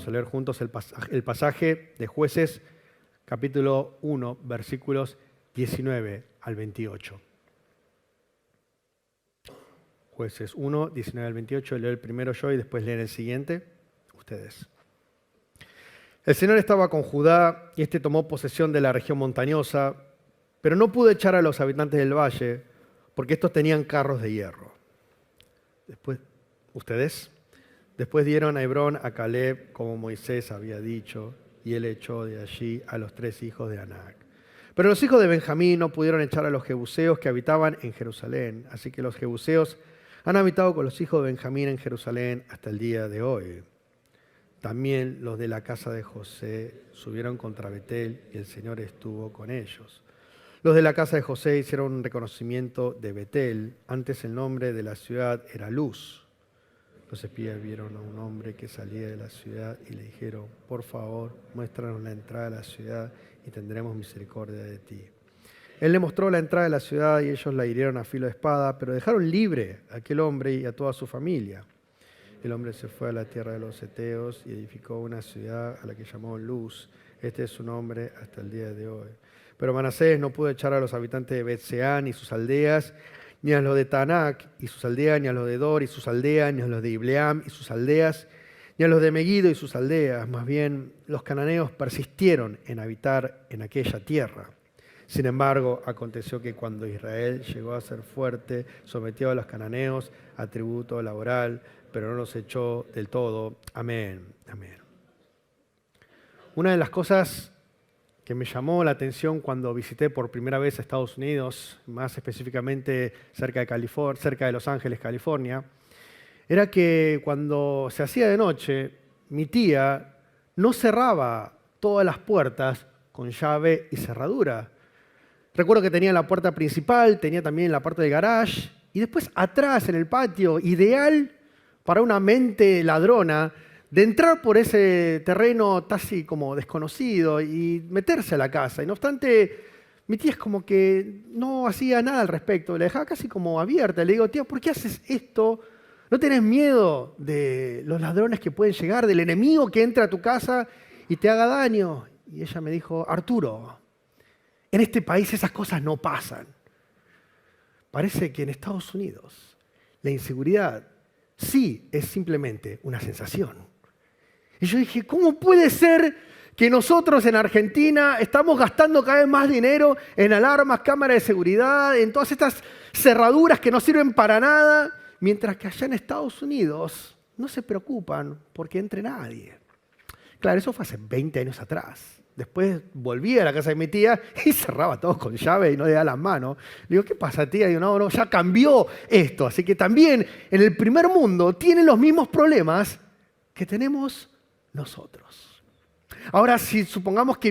a leer juntos el pasaje de Jueces, capítulo 1, versículos 19 al 28. Jueces 1, 19 al 28, leo el primero yo y después leen el siguiente, ustedes. El Señor estaba con Judá y éste tomó posesión de la región montañosa, pero no pudo echar a los habitantes del valle porque estos tenían carros de hierro. Después dieron a Hebrón a Caleb como Moisés había dicho, y él echó de allí a los 3 hijos de Anac. Pero los hijos de Benjamín no pudieron echar a los jebuseos que habitaban en Jerusalén, así que los jebuseos han habitado con los hijos de Benjamín en Jerusalén hasta el día de hoy. También los de la casa de José subieron contra Betel y el Señor estuvo con ellos. Los de la casa de José hicieron un reconocimiento de Betel. Antes el nombre de la ciudad era Luz. Los espías vieron a un hombre que salía de la ciudad y le dijeron: por favor, muéstranos la entrada de la ciudad y tendremos misericordia de ti. Él le mostró la entrada de la ciudad y ellos la hirieron a filo de espada, pero dejaron libre a aquel hombre y a toda su familia. El hombre se fue a la tierra de los heteos y edificó una ciudad a la que llamó Luz. Este es su nombre hasta el día de hoy. Pero Manasés no pudo echar a los habitantes de Bet-Seán y sus aldeas, ni a los de Taanac y sus aldeas, ni a los de Dor y sus aldeas, ni a los de Ibleam y sus aldeas, ni a los de Megiddo y sus aldeas. Más bien, los cananeos persistieron en habitar en aquella tierra. Sin embargo, aconteció que cuando Israel llegó a ser fuerte, sometió a los cananeos a tributo laboral, pero no los echó del todo. Amén. Amén. Una de las cosas que me llamó la atención cuando visité por primera vez Estados Unidos, más específicamente cerca de Los Ángeles, California, era que cuando se hacía de noche, mi tía no cerraba todas las puertas con llave y cerradura. Recuerdo que tenía la puerta principal, tenía también la parte del garage, y después atrás en el patio, ideal para una mente ladrona, de entrar por ese terreno casi como desconocido y meterse a la casa. Y no obstante, mi tía es como que no hacía nada al respecto, la dejaba casi como abierta. Le digo: tía, ¿por qué haces esto? ¿No tenés miedo de los ladrones que pueden llegar, del enemigo que entra a tu casa y te haga daño? Y ella me dijo: Arturo, en este país esas cosas no pasan. Parece que en Estados Unidos la inseguridad sí es simplemente una sensación. Y yo dije: ¿cómo puede ser que nosotros en Argentina estamos gastando cada vez más dinero en alarmas, cámaras de seguridad, en todas estas cerraduras que no sirven para nada, mientras que allá en Estados Unidos no se preocupan porque entre nadie? Claro, eso fue hace 20 años atrás. Después volví a la casa de mi tía y cerraba todo con llave y no le daba las manos. Le digo: ¿qué pasa, tía? Y digo: no, ya cambió esto. Así que también en el primer mundo tienen los mismos problemas que tenemos nosotros. Ahora, si supongamos que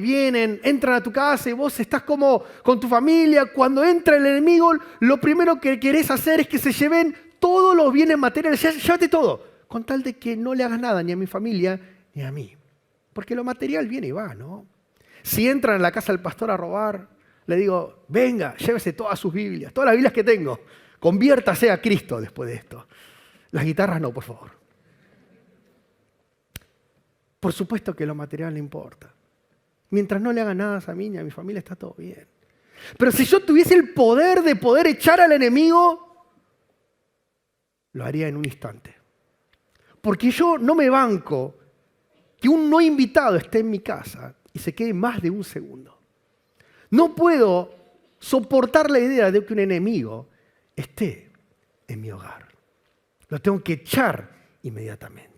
entran a tu casa y vos estás como con tu familia, cuando entra el enemigo, lo primero que querés hacer es que se lleven todos los bienes materiales. Llévate todo, con tal de que no le hagas nada ni a mi familia ni a mí. Porque lo material viene y va, ¿no? Si entran a la casa del pastor a robar, le digo: venga, llévese todas sus Biblias, todas las Biblias que tengo. Conviértase a Cristo después de esto. Las guitarras no, por favor. Por supuesto que lo material no importa. Mientras no le hagan nada a mí ni a mi familia, está todo bien. Pero si yo tuviese el poder de poder echar al enemigo, lo haría en un instante. Porque yo no me banco que un no invitado esté en mi casa y se quede más de un segundo. No puedo soportar la idea de que un enemigo esté en mi hogar. Lo tengo que echar inmediatamente.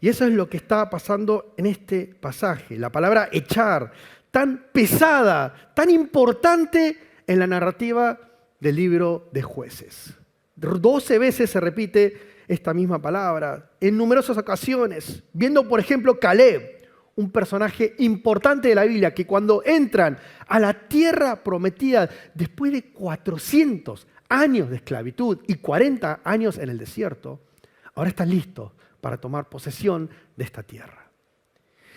Y eso es lo que está pasando en este pasaje. La palabra echar, tan pesada, tan importante en la narrativa del libro de Jueces. 12 veces se repite esta misma palabra, en numerosas ocasiones. Viendo, por ejemplo, Caleb, un personaje importante de la Biblia, que cuando entran a la tierra prometida, después de 400 años de esclavitud y 40 años en el desierto, ahora están listos para tomar posesión de esta tierra.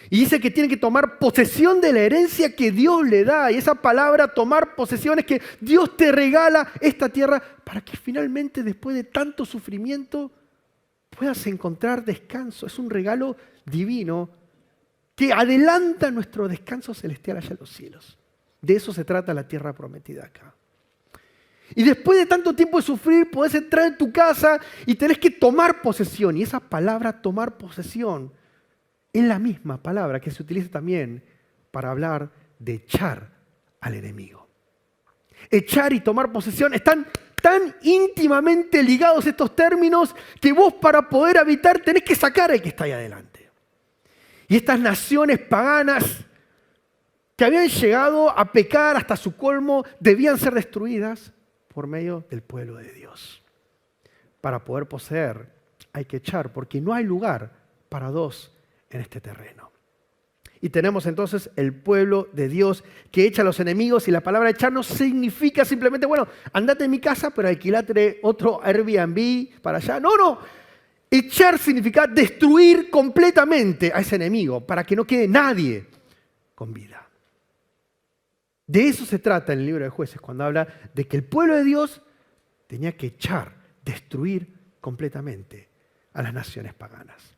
Y dice que tienen que tomar posesión de la herencia que Dios le da. Y esa palabra, tomar posesión, es que Dios te regala esta tierra para que finalmente, después de tanto sufrimiento, puedas encontrar descanso. Es un regalo divino que adelanta nuestro descanso celestial allá en los cielos. De eso se trata la tierra prometida acá. Y después de tanto tiempo de sufrir, podés entrar en tu casa y tenés que tomar posesión. Y esa palabra tomar posesión es la misma palabra que se utiliza también para hablar de echar al enemigo. Echar y tomar posesión están tan íntimamente ligados estos términos que vos para poder habitar tenés que sacar al que está ahí adelante. Y estas naciones paganas que habían llegado a pecar hasta su colmo debían ser destruidas por medio del pueblo de Dios. Para poder poseer hay que echar, porque no hay lugar para dos en este terreno. Y tenemos entonces el pueblo de Dios que echa a los enemigos, y la palabra echar no significa simplemente, bueno, andate en mi casa, pero alquilate otro Airbnb para allá. No. Echar significa destruir completamente a ese enemigo para que no quede nadie con vida. De eso se trata en el libro de Jueces, cuando habla de que el pueblo de Dios tenía que echar, destruir completamente a las naciones paganas.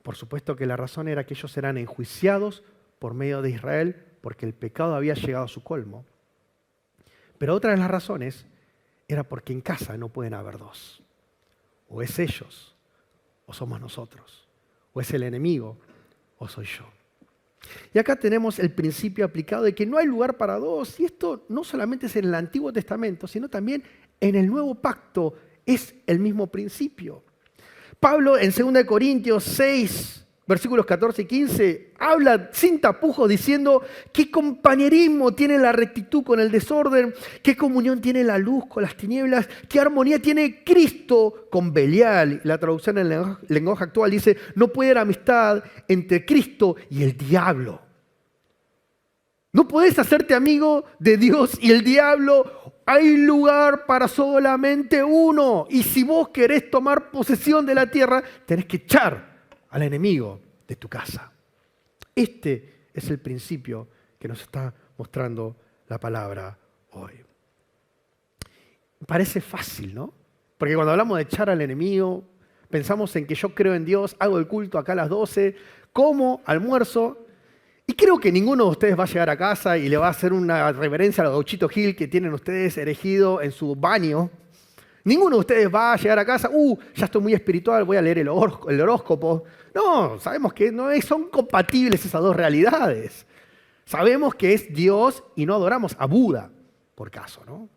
Por supuesto que la razón era que ellos eran enjuiciados por medio de Israel porque el pecado había llegado a su colmo. Pero otra de las razones era porque en casa no pueden haber dos. O es ellos, o somos nosotros. O es el enemigo, o soy yo. Y acá tenemos el principio aplicado de que no hay lugar para dos. Y esto no solamente es en el Antiguo Testamento, sino también en el Nuevo Pacto es el mismo principio. Pablo en 2 Corintios 6, versículos 14 y 15, habla sin tapujos diciendo qué compañerismo tiene la rectitud con el desorden, qué comunión tiene la luz con las tinieblas, qué armonía tiene Cristo con Belial. La traducción en el lenguaje actual dice, no puede haber amistad entre Cristo y el diablo. No podés hacerte amigo de Dios y el diablo. Hay lugar para solamente uno. Y si vos querés tomar posesión de la tierra, tenés que echar al enemigo de tu casa. Este es el principio que nos está mostrando la palabra hoy. Parece fácil, ¿no? Porque cuando hablamos de echar al enemigo, pensamos en que yo creo en Dios, hago el culto acá a las 12, como, almuerzo. Y creo que ninguno de ustedes va a llegar a casa y le va a hacer una reverencia a los Gauchito Gil que tienen ustedes erigido en su baño. Ninguno de ustedes va a llegar a casa, ya estoy muy espiritual, voy a leer el horóscopo. No, sabemos que no son compatibles esas dos realidades. Sabemos que es Dios y no adoramos a Buda, por caso, ¿no?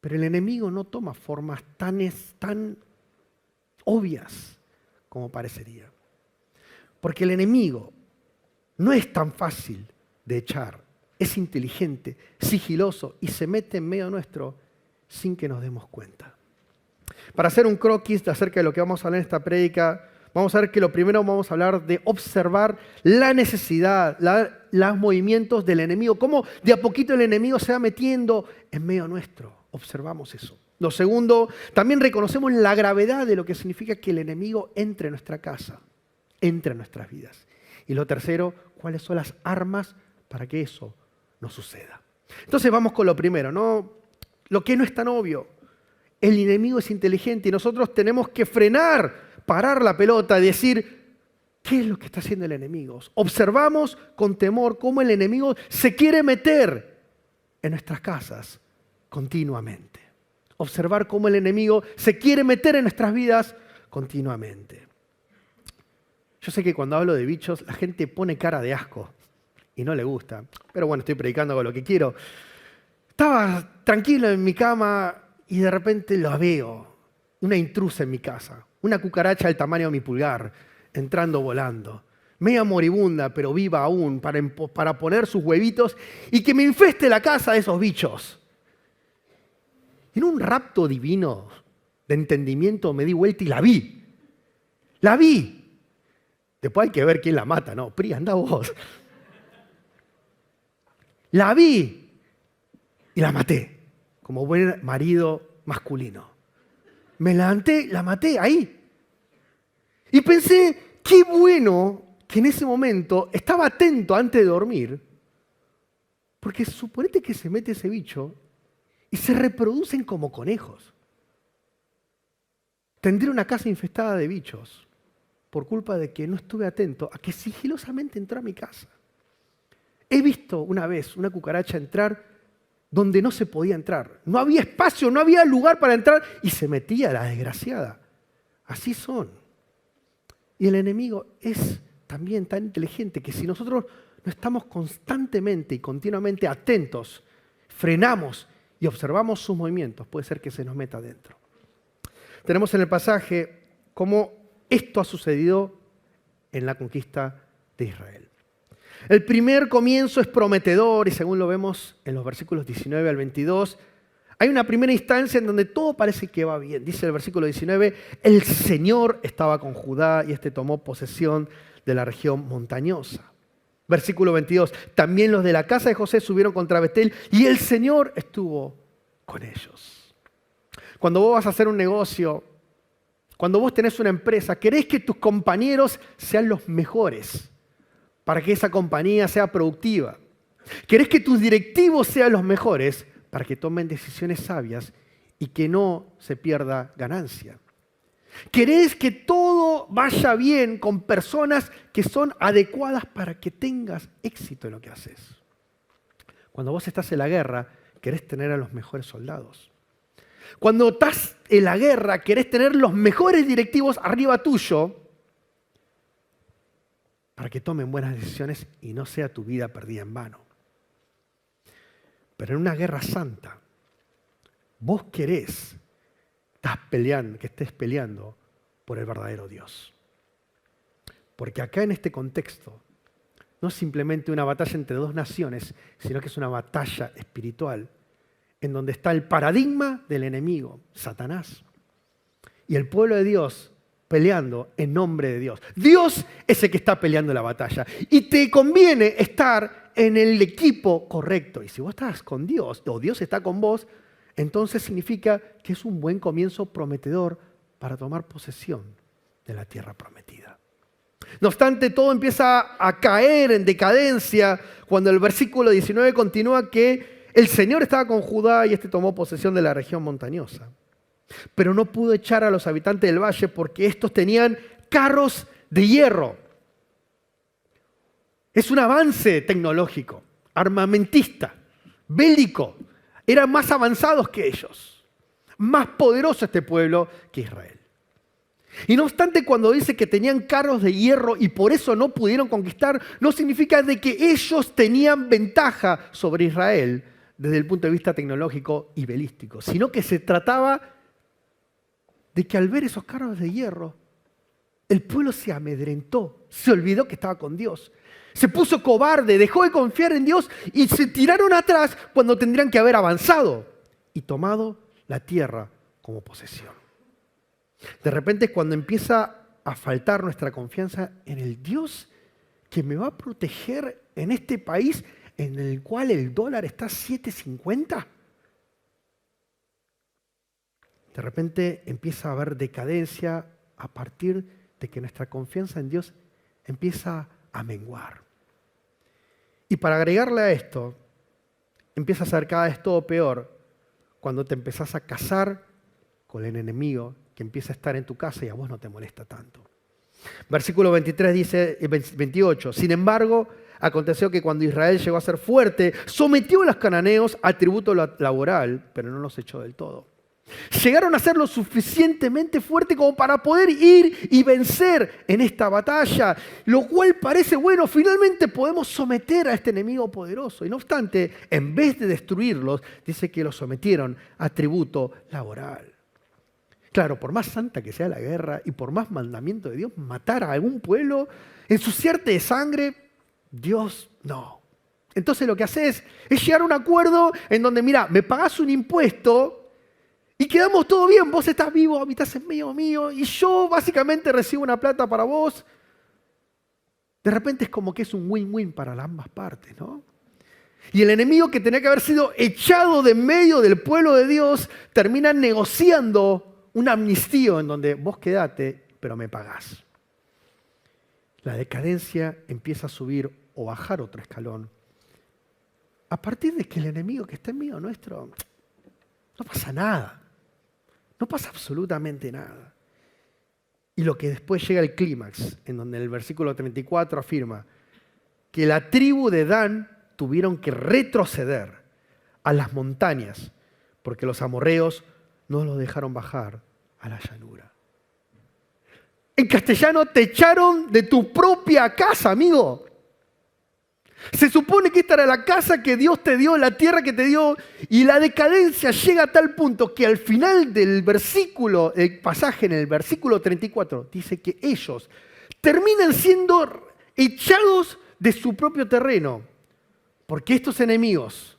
Pero el enemigo no toma formas tan obvias como parecería. Porque el enemigo no es tan fácil de echar. Es inteligente, sigiloso y se mete en medio nuestro sin que nos demos cuenta. Para hacer un croquis acerca de lo que vamos a hablar en esta prédica, vamos a ver que lo primero vamos a hablar de observar la necesidad, los movimientos del enemigo, cómo de a poquito el enemigo se va metiendo en medio nuestro. Observamos eso. Lo segundo, también reconocemos la gravedad de lo que significa que el enemigo entre en nuestra casa, entre en nuestras vidas. Y lo tercero, cuáles son las armas para que eso no suceda. Entonces vamos con lo primero, ¿no? Lo que no es tan obvio. El enemigo es inteligente y nosotros tenemos que frenar, parar la pelota y decir, ¿qué es lo que está haciendo el enemigo? Observamos con temor cómo el enemigo se quiere meter en nuestras casas continuamente. Observar cómo el enemigo se quiere meter en nuestras vidas continuamente. Yo sé que cuando hablo de bichos, la gente pone cara de asco y no le gusta. Pero bueno, estoy predicando con lo que quiero. Estaba tranquilo en mi cama y de repente lo veo. Una intrusa en mi casa. Una cucaracha del tamaño de mi pulgar, entrando volando. Media moribunda, pero viva aún, para poner sus huevitos y que me infeste la casa de esos bichos. En un rapto divino de entendimiento me di vuelta y la vi. La vi. Después hay que ver quién la mata, ¿no? Pri, anda vos. La vi y la maté, como buen marido masculino. Me levanté, la maté ahí. Y pensé, qué bueno que en ese momento estaba atento antes de dormir, porque suponete que se mete ese bicho y se reproducen como conejos. Tendré una casa infestada de bichos. por culpa de que no estuve atento a que sigilosamente entró a mi casa. He visto una vez una cucaracha entrar donde no se podía entrar. No había espacio, no había lugar para entrar y se metía la desgraciada. Así son. Y el enemigo es también tan inteligente que si nosotros no estamos constantemente y continuamente atentos, frenamos y observamos sus movimientos, puede ser que se nos meta adentro. Tenemos en el pasaje cómo esto ha sucedido en la conquista de Israel. El primer comienzo es prometedor y según lo vemos en los versículos 19 al 22, hay una primera instancia en donde todo parece que va bien. Dice el versículo 19, el Señor estaba con Judá y éste tomó posesión de la región montañosa. Versículo 22, también los de la casa de José subieron contra Betel y el Señor estuvo con ellos. Cuando vos vas a hacer un negocio, cuando vos tenés una empresa, querés que tus compañeros sean los mejores para que esa compañía sea productiva. Querés que tus directivos sean los mejores para que tomen decisiones sabias y que no se pierda ganancia. Querés que todo vaya bien con personas que son adecuadas para que tengas éxito en lo que haces. Cuando vos estás en la guerra, querés tener a los mejores soldados. Cuando estás en la guerra, querés tener los mejores directivos arriba tuyo para que tomen buenas decisiones y no sea tu vida perdida en vano. Pero en una guerra santa, vos querés que estés peleando por el verdadero Dios. Porque acá en este contexto, no es simplemente una batalla entre dos naciones, sino que es una batalla espiritual en donde está el paradigma del enemigo, Satanás, y el pueblo de Dios peleando en nombre de Dios. Dios es el que está peleando la batalla y te conviene estar en el equipo correcto. Y si vos estás con Dios o Dios está con vos, entonces significa que es un buen comienzo prometedor para tomar posesión de la tierra prometida. No obstante, todo empieza a caer en decadencia cuando el versículo 19 continúa que el Señor estaba con Judá y éste tomó posesión de la región montañosa. Pero no pudo echar a los habitantes del valle porque estos tenían carros de hierro. Es un avance tecnológico, armamentista, bélico. Eran más avanzados que ellos, más poderoso este pueblo que Israel. Y no obstante, cuando dice que tenían carros de hierro y por eso no pudieron conquistar, no significa de que ellos tenían ventaja sobre Israel desde el punto de vista tecnológico y belístico, sino que se trataba de que al ver esos carros de hierro, el pueblo se amedrentó, se olvidó que estaba con Dios. Se puso cobarde, dejó de confiar en Dios y se tiraron atrás cuando tendrían que haber avanzado y tomado la tierra como posesión. De repente, cuando empieza a faltar nuestra confianza en el Dios que me va a proteger en este país en el cual el dólar está a 7.50, de repente empieza a haber decadencia a partir de que nuestra confianza en Dios empieza a menguar. Y para agregarle a esto, empieza a ser cada vez todo peor cuando te empezás a casar con el enemigo que empieza a estar en tu casa y a vos no te molesta tanto. Versículo 23 dice, 28, sin embargo, aconteció que cuando Israel llegó a ser fuerte, sometió a los cananeos al tributo laboral, pero no los echó del todo. Llegaron a ser lo suficientemente fuerte como para poder ir y vencer en esta batalla, lo cual parece bueno, finalmente podemos someter a este enemigo poderoso. Y no obstante, en vez de destruirlos, dice que los sometieron a tributo laboral. Claro, por más santa que sea la guerra y por más mandamiento de Dios, matar a algún pueblo, ensuciarte de sangre, Dios no. Entonces lo que haces es llegar a un acuerdo en donde, mira, me pagás un impuesto y quedamos todo bien, vos estás vivo, habitás en medio mío y yo básicamente recibo una plata para vos. De repente es como que es un win-win para ambas partes, ¿no? Y el enemigo que tenía que haber sido echado de medio del pueblo de Dios termina negociando un amnistío en donde vos quedate, pero me pagás. La decadencia empieza a subir o bajar otro escalón. A partir de que el enemigo que está en medio nuestro, no pasa nada. No pasa absolutamente nada. Y lo que después llega al clímax, en donde el versículo 34 afirma que la tribu de Dan tuvieron que retroceder a las montañas porque los amorreos no los dejaron bajar a la llanura. En castellano, te echaron de tu propia casa, amigo. Se supone que esta era la casa que Dios te dio, la tierra que te dio, y la decadencia llega a tal punto que al final del versículo, el pasaje en el versículo 34, dice que ellos terminan siendo echados de su propio terreno, porque estos enemigos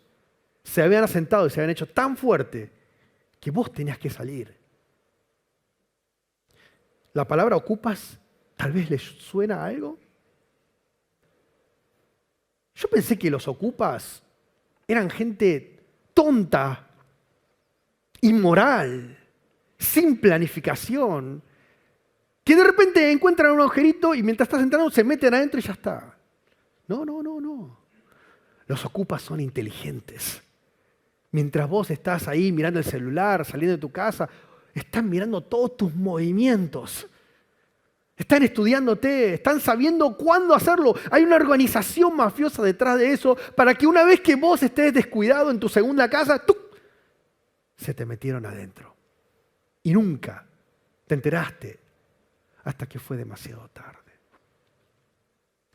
se habían asentado y se habían hecho tan fuerte que vos tenías que salir. ¿La palabra ocupas tal vez les suena a algo? Yo pensé que los ocupas eran gente tonta, inmoral, sin planificación, que de repente encuentran un agujerito y mientras estás entrando se meten adentro y ya está. No. Los ocupas son inteligentes. Mientras vos estás ahí mirando el celular, saliendo de tu casa, están mirando todos tus movimientos. Están estudiándote, están sabiendo cuándo hacerlo. Hay una organización mafiosa detrás de eso para que una vez que vos estés descuidado en tu segunda casa, ¡tuc!, se te metieron adentro. Y nunca te enteraste hasta que fue demasiado tarde.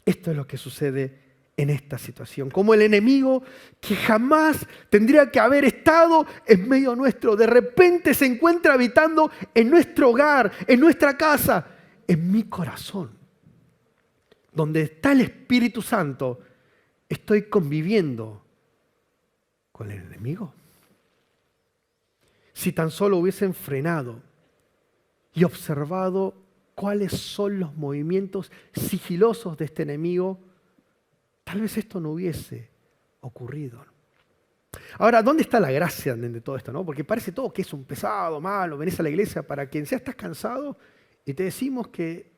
Esto es lo que sucede en esta situación. Como el enemigo que jamás tendría que haber estado en medio nuestro, de repente se encuentra habitando en nuestro hogar, en nuestra casa, en mi corazón. Donde está el Espíritu Santo, estoy conviviendo con el enemigo. Si tan solo hubiesen frenado y observado cuáles son los movimientos sigilosos de este enemigo, tal vez esto no hubiese ocurrido. Ahora, ¿dónde está la gracia de todo esto, no? Porque parece todo que es un pesado, malo, venís a la iglesia para quien sea, estás cansado y te decimos que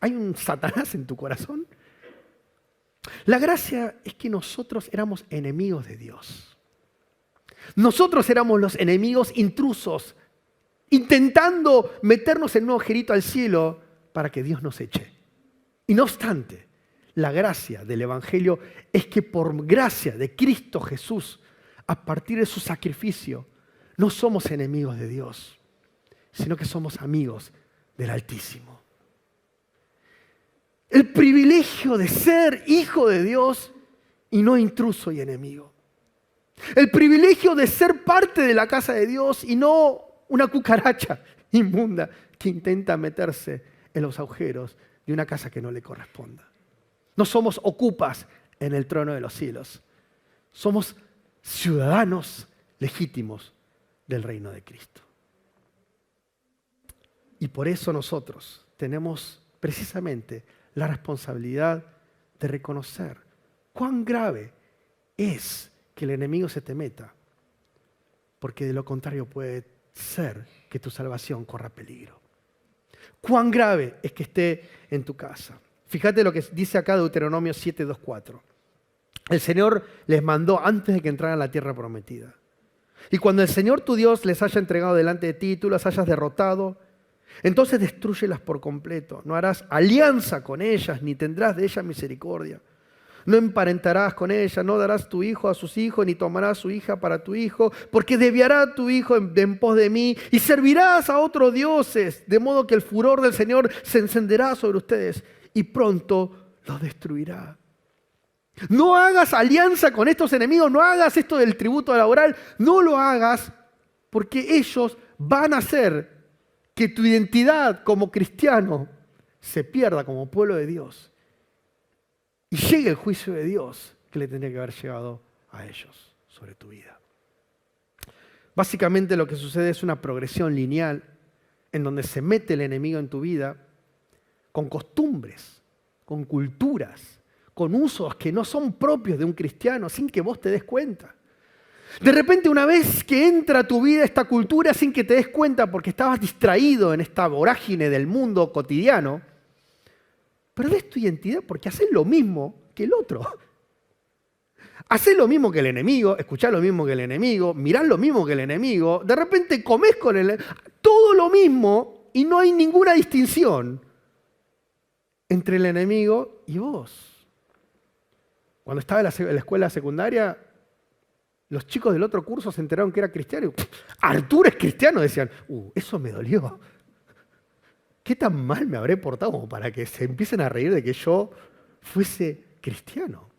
hay un Satanás en tu corazón. La gracia es que nosotros éramos enemigos de Dios. Nosotros éramos los enemigos intrusos, intentando meternos en un agujerito al cielo para que Dios nos eche. Y no obstante, la gracia del Evangelio es que por gracia de Cristo Jesús, a partir de su sacrificio, no somos enemigos de Dios, sino que somos amigos del Altísimo. El privilegio de ser hijo de Dios y no intruso y enemigo. El privilegio de ser parte de la casa de Dios y no una cucaracha inmunda que intenta meterse en los agujeros de una casa que no le corresponda. No somos ocupas en el trono de los cielos. Somos ciudadanos legítimos del reino de Cristo. Y por eso nosotros tenemos precisamente la responsabilidad de reconocer cuán grave es que el enemigo se te meta, porque de lo contrario puede ser que tu salvación corra peligro. Cuán grave es que esté en tu casa. Fíjate lo que dice acá Deuteronomio 7:2-4. El Señor les mandó antes de que entraran a la tierra prometida. Y cuando el Señor tu Dios les haya entregado delante de ti y tú las hayas derrotado, entonces destrúyelas por completo. No harás alianza con ellas, ni tendrás de ellas misericordia. No emparentarás con ellas, no darás tu hijo a sus hijos, ni tomarás su hija para tu hijo, porque desviará tu hijo en pos de mí, y servirás a otros dioses, de modo que el furor del Señor se encenderá sobre ustedes, y pronto los destruirá. No hagas alianza con estos enemigos, no hagas esto del tributo laboral, no lo hagas, porque ellos van a hacer que tu identidad como cristiano se pierda como pueblo de Dios. Y llegue el juicio de Dios que le tendría que haber llegado a ellos sobre tu vida. Básicamente lo que sucede es una progresión lineal en donde se mete el enemigo en tu vida con costumbres, con culturas, con usos que no son propios de un cristiano sin que vos te des cuenta. De repente, una vez que entra a tu vida esta cultura sin que te des cuenta porque estabas distraído en esta vorágine del mundo cotidiano, perdés tu identidad porque haces lo mismo que el otro. Haces lo mismo que el enemigo, escuchás lo mismo que el enemigo, mirás lo mismo que el enemigo, de repente comés con todo lo mismo y no hay ninguna distinción entre el enemigo y vos. Cuando estaba en la escuela secundaria, los chicos del otro curso se enteraron que era cristiano. Arturo es cristiano, decían. Eso me dolió. ¿Qué tan mal me habré portado como para que se empiecen a reír de que yo fuese cristiano?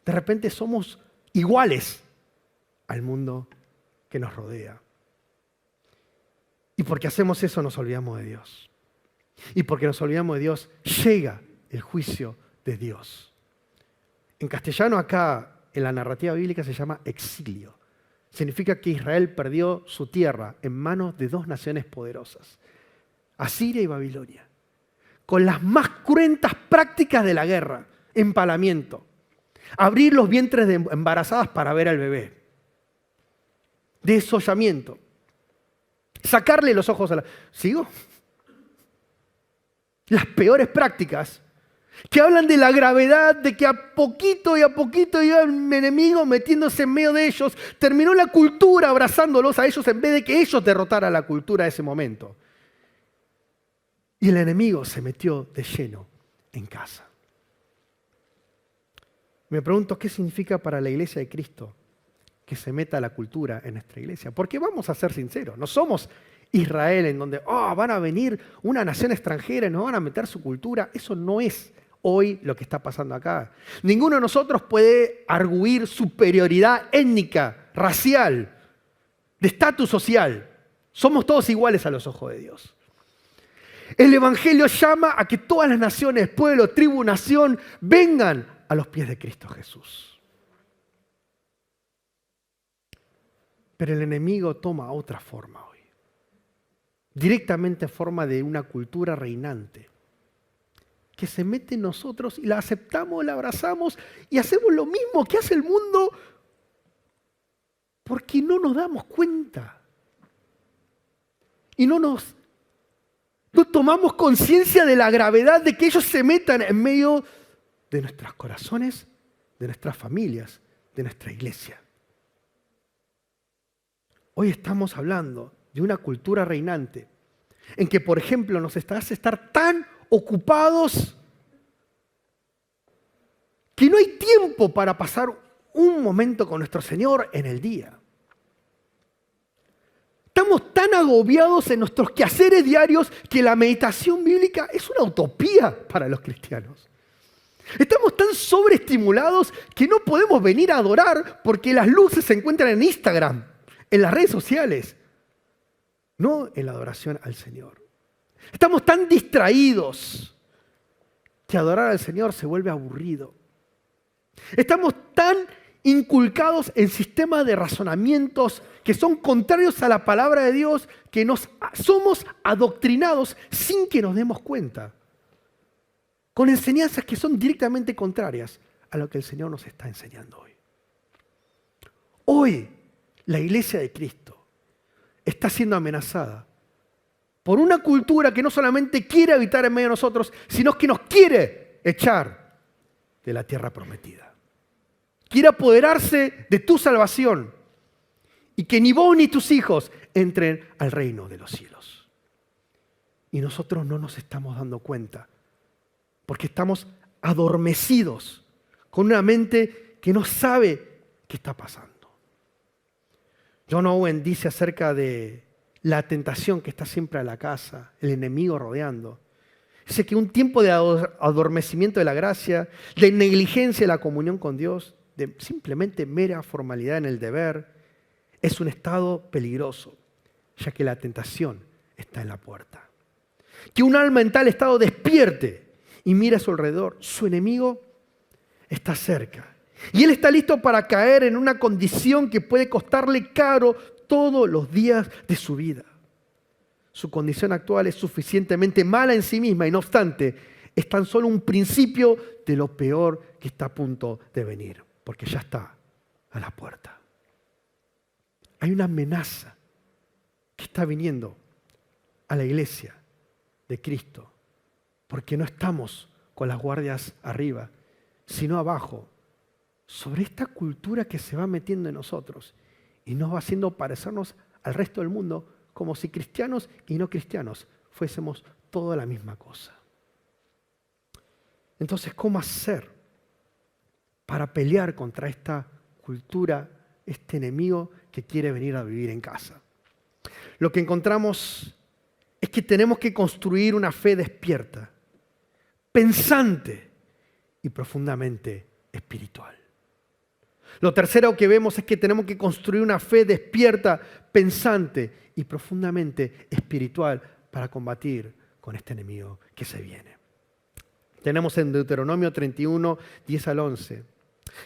De repente somos iguales al mundo que nos rodea. Y porque hacemos eso nos olvidamos de Dios. Y porque nos olvidamos de Dios, llega el juicio de Dios. En castellano acá, en la narrativa bíblica se llama exilio. Significa que Israel perdió su tierra en manos de dos naciones poderosas, Asiria y Babilonia, con las más cruentas prácticas de la guerra: empalamiento, abrir los vientres de embarazadas para ver al bebé, desollamiento, sacarle los ojos a la... ¿Sigo? Las peores prácticas que hablan de la gravedad de que a poquito iba el enemigo metiéndose en medio de ellos, terminó la cultura abrazándolos a ellos en vez de que ellos derrotaran la cultura de ese momento. Y el enemigo se metió de lleno en casa. Me pregunto, ¿qué significa para la iglesia de Cristo que se meta la cultura en nuestra iglesia? Porque vamos a ser sinceros, no somos Israel en donde van a venir una nación extranjera y nos van a meter su cultura. Eso no es hoy lo que está pasando acá. Ninguno de nosotros puede arguir superioridad étnica, racial, de estatus social. Somos todos iguales a los ojos de Dios. El Evangelio llama a que todas las naciones, pueblo, tribu, nación, vengan a los pies de Cristo Jesús. Pero el enemigo toma otra forma hoy. Directamente en forma de una cultura reinante que se mete en nosotros y la aceptamos, la abrazamos y hacemos lo mismo que hace el mundo porque no nos damos cuenta. Y no tomamos conciencia de la gravedad de que ellos se metan en medio de nuestros corazones, de nuestras familias, de nuestra iglesia. Hoy estamos hablando de una cultura reinante en que, por ejemplo, nos hace estar tan ocupados que no hay tiempo para pasar un momento con nuestro Señor en el día. Estamos tan agobiados en nuestros quehaceres diarios que la meditación bíblica es una utopía para los cristianos. Estamos tan sobreestimulados que no podemos venir a adorar porque las luces se encuentran en Instagram, en las redes sociales, no en la adoración al Señor. Estamos tan distraídos que adorar al Señor se vuelve aburrido. Estamos tan inculcados en sistemas de razonamientos que son contrarios a la palabra de Dios que somos adoctrinados sin que nos demos cuenta, con enseñanzas que son directamente contrarias a lo que el Señor nos está enseñando hoy. Hoy, la iglesia de Cristo está siendo amenazada por una cultura que no solamente quiere habitar en medio de nosotros, sino que nos quiere echar de la tierra prometida. Quiere apoderarse de tu salvación y que ni vos ni tus hijos entren al reino de los cielos. Y nosotros no nos estamos dando cuenta porque estamos adormecidos con una mente que no sabe qué está pasando. John Owen dice acerca de la tentación que está siempre a la casa, el enemigo rodeando. Dice que un tiempo de adormecimiento de la gracia, de negligencia de la comunión con Dios, de simplemente mera formalidad en el deber, es un estado peligroso, ya que la tentación está en la puerta. Que un alma en tal estado despierte y mire a su alrededor, su enemigo está cerca. Y él está listo para caer en una condición que puede costarle caro todos los días de su vida. Su condición actual es suficientemente mala en sí misma y no obstante, es tan solo un principio de lo peor que está a punto de venir, porque ya está a la puerta. Hay una amenaza que está viniendo a la iglesia de Cristo, porque no estamos con las guardias arriba, sino abajo, sobre esta cultura que se va metiendo en nosotros y nos va haciendo parecernos al resto del mundo como si cristianos y no cristianos fuésemos toda la misma cosa. Entonces, ¿cómo hacer para pelear contra esta cultura, este enemigo que quiere venir a vivir en casa? Lo que encontramos es que tenemos que construir una fe despierta, pensante y profundamente espiritual. Lo tercero que vemos es que tenemos que construir una fe despierta, pensante y profundamente espiritual para combatir con este enemigo que se viene. Tenemos en Deuteronomio 31, 10 al 11,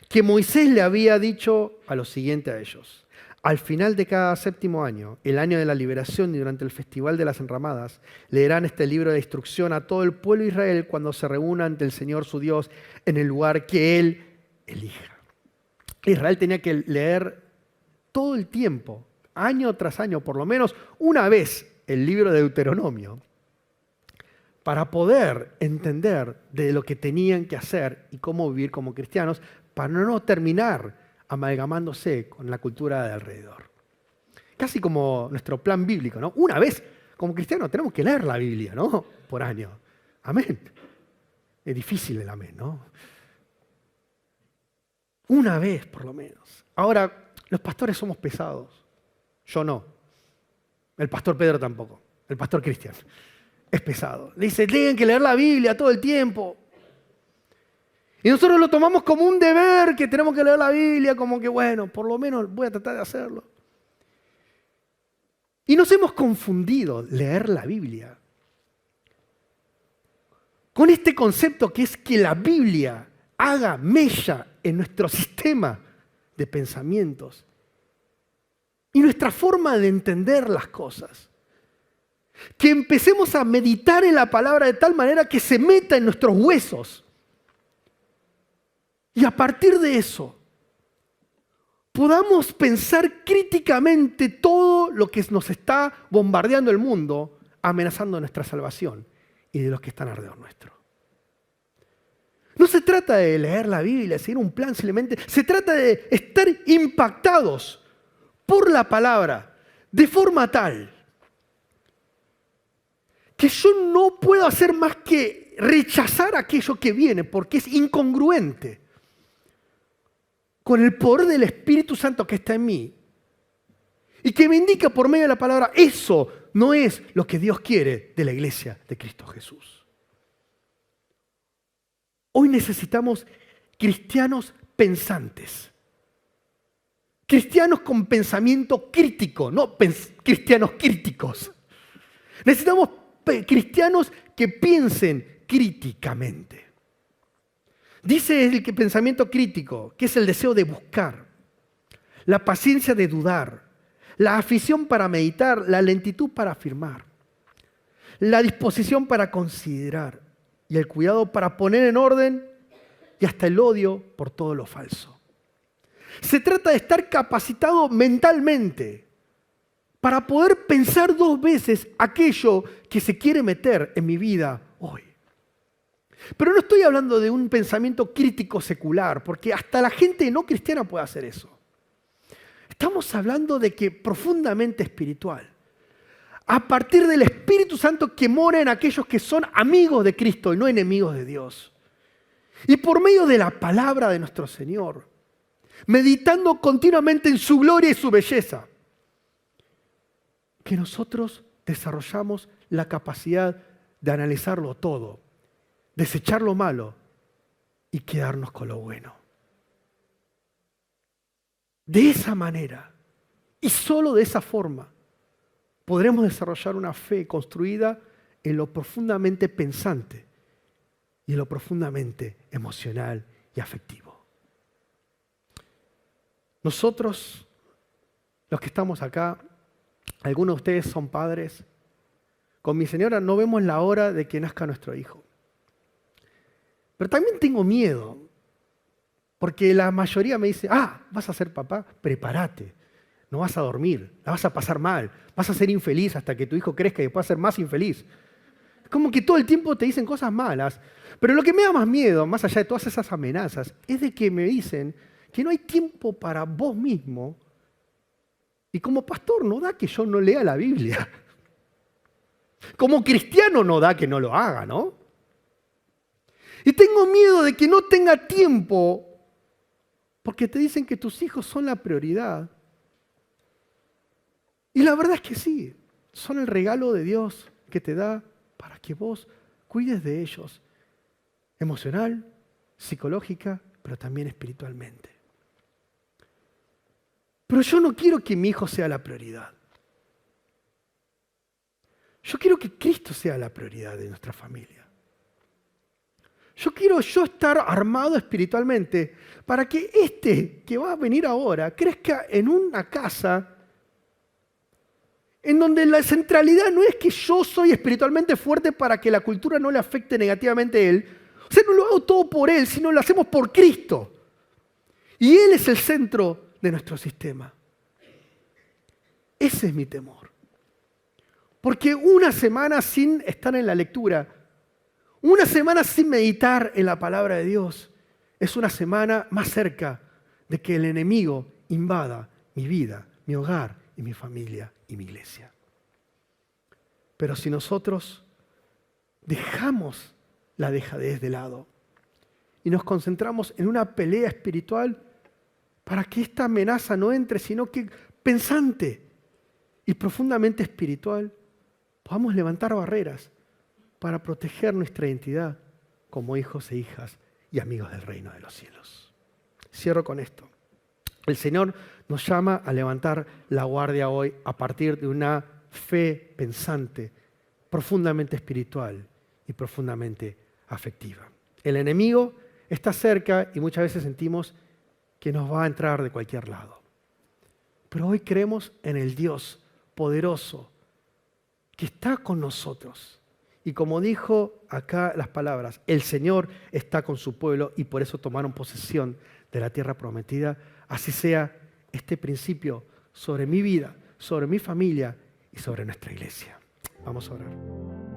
que Moisés le había dicho a lo siguiente a ellos: al final de cada séptimo año, el año de la liberación y durante el festival de las enramadas, leerán este libro de instrucción a todo el pueblo de Israel cuando se reúna ante el Señor su Dios en el lugar que Él elija. Israel tenía que leer todo el tiempo, año tras año, por lo menos una vez, el libro de Deuteronomio, para poder entender de lo que tenían que hacer y cómo vivir como cristianos, para no terminar amalgamándose con la cultura de alrededor. Casi como nuestro plan bíblico, ¿no? Una vez, como cristianos, tenemos que leer la Biblia, ¿no? Por año. Amén. Es difícil el amén, ¿no? Una vez, por lo menos. Ahora, los pastores somos pesados. Yo no. El pastor Pedro tampoco. El pastor Cristian es pesado. Le dice, tienen que leer la Biblia todo el tiempo. Y nosotros lo tomamos como un deber, que tenemos que leer la Biblia, como que bueno, por lo menos voy a tratar de hacerlo. Y nos hemos confundido leer la Biblia con este concepto que es que la Biblia haga mella en nuestro sistema de pensamientos y nuestra forma de entender las cosas. Que empecemos a meditar en la palabra de tal manera que se meta en nuestros huesos. Y a partir de eso, podamos pensar críticamente todo lo que nos está bombardeando el mundo, amenazando nuestra salvación y de los que están alrededor nuestro. No se trata de leer la Biblia, seguir un plan simplemente. Se trata de estar impactados por la palabra de forma tal que yo no puedo hacer más que rechazar aquello que viene porque es incongruente con el poder del Espíritu Santo que está en mí y que me indica por medio de la palabra, eso no es lo que Dios quiere de la iglesia de Cristo Jesús. Hoy necesitamos cristianos pensantes, cristianos con pensamiento crítico, no cristianos críticos. Necesitamos cristianos que piensen críticamente. Dice el pensamiento crítico, que es el deseo de buscar, la paciencia de dudar, la afición para meditar, la lentitud para afirmar, la disposición para considerar y el cuidado para poner en orden y hasta el odio por todo lo falso. Se trata de estar capacitado mentalmente para poder pensar 2 veces aquello que se quiere meter en mi vida hoy. Pero no estoy hablando de un pensamiento crítico secular, porque hasta la gente no cristiana puede hacer eso. Estamos hablando de que profundamente espiritual. A partir del Espíritu Santo que mora en aquellos que son amigos de Cristo y no enemigos de Dios. Y por medio de la palabra de nuestro Señor, meditando continuamente en su gloria y su belleza, que nosotros desarrollamos la capacidad de analizarlo todo, desechar lo malo y quedarnos con lo bueno. De esa manera, y solo de esa forma, podremos desarrollar una fe construida en lo profundamente pensante y en lo profundamente emocional y afectivo. Nosotros, los que estamos acá, algunos de ustedes son padres, con mi señora no vemos la hora de que nazca nuestro hijo. Pero también tengo miedo, porque la mayoría me dice, vas a ser papá, prepárate. No vas a dormir, la vas a pasar mal, vas a ser infeliz hasta que tu hijo crezca y después va a ser más infeliz. Es como que todo el tiempo te dicen cosas malas, pero lo que me da más miedo, más allá de todas esas amenazas, es de que me dicen que no hay tiempo para vos mismo Y como pastor no da que yo no lea la Biblia. Como cristiano no da que no lo haga, ¿no? Y tengo miedo de que no tenga tiempo porque te dicen que tus hijos son la prioridad. Y la verdad es que sí, son el regalo de Dios que te da para que vos cuides de ellos, emocional, psicológica, pero también espiritualmente. Pero yo no quiero que mi hijo sea la prioridad. Yo quiero que Cristo sea la prioridad de nuestra familia. Yo quiero estar armado espiritualmente para que este que va a venir ahora crezca en una casa en donde la centralidad no es que yo soy espiritualmente fuerte para que la cultura no le afecte negativamente a él. O sea, no lo hago todo por él, sino lo hacemos por Cristo. Y Él es el centro de nuestro sistema. Ese es mi temor. Porque una semana sin estar en la lectura, una semana sin meditar en la palabra de Dios, es una semana más cerca de que el enemigo invada mi vida, mi hogar y mi familia y mi iglesia. Pero si nosotros dejamos la dejadez de lado y nos concentramos en una pelea espiritual para que esta amenaza no entre, sino que pensante y profundamente espiritual, podamos levantar barreras para proteger nuestra identidad como hijos e hijas y amigos del reino de los cielos. Cierro con esto. El Señor nos llama a levantar la guardia hoy a partir de una fe pensante, profundamente espiritual y profundamente afectiva. El enemigo está cerca y muchas veces sentimos que nos va a entrar de cualquier lado. Pero hoy creemos en el Dios poderoso que está con nosotros. Y como dijo acá las palabras, el Señor está con su pueblo y por eso tomaron posesión de la tierra prometida. Así sea este principio sobre mi vida, sobre mi familia y sobre nuestra iglesia. Vamos a orar.